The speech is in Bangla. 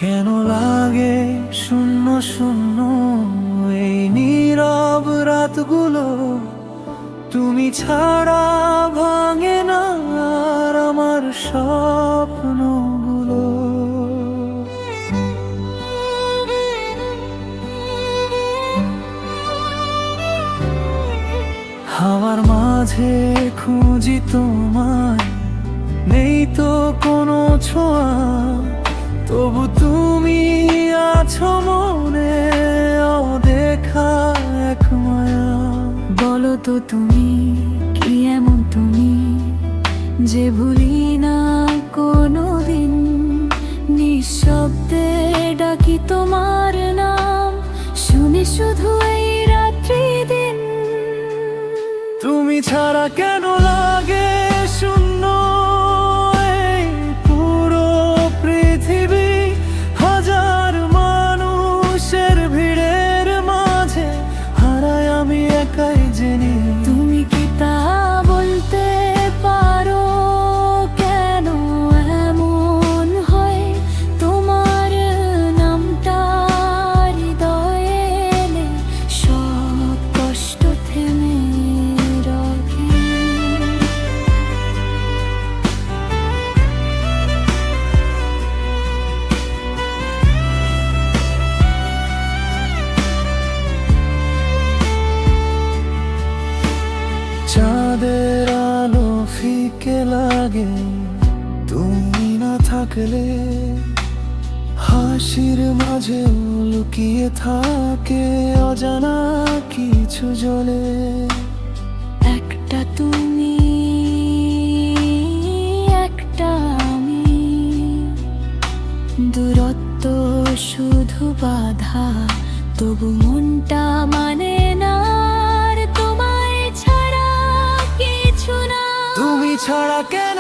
কেন লাগে শূন্য শূন্য এই নীরব রাতগুলো, তুমি ছাড়া ভাঙে না আর আমার স্বপ্নগুলো। আমার মাঝে খুঁজি তোমায়, নেই তো কোনো ছোঁয়া, তবু তুমি আছো মনে অদেখা এক মায়া। বলো তো তুমি কি এমন তুমি যে ভুলি না কোনো দিন, নিঃশব্দে ডাকি তোমার নাম, শুনে শুধু এই রাত্রি দিন। তুমি ছাড়া কেন লাগে শূন্য এই পুরো পৃথিবী, হাজার মানুষের ভিড়ের মাঝে হারাই আমি একাই জেনে। তুমি কি তা বলতে পারো কেন এমন হয়, তোমার নামটা হৃদয়ে এলে সব কষ্ট থেমে রাখে। চাঁদের আলো ফিকে লাগে তুমি না থাকলে, হাসির মাঝে লুকিয়ে থাকে অজানা কিছু জ্বলে। একটা তুমি একটা আমি, দূরত্ব শুধু বাধা, তবু মনটা মানে না আর তোমায় ছাড়া কিছু না। তুমি ছাড়া কেন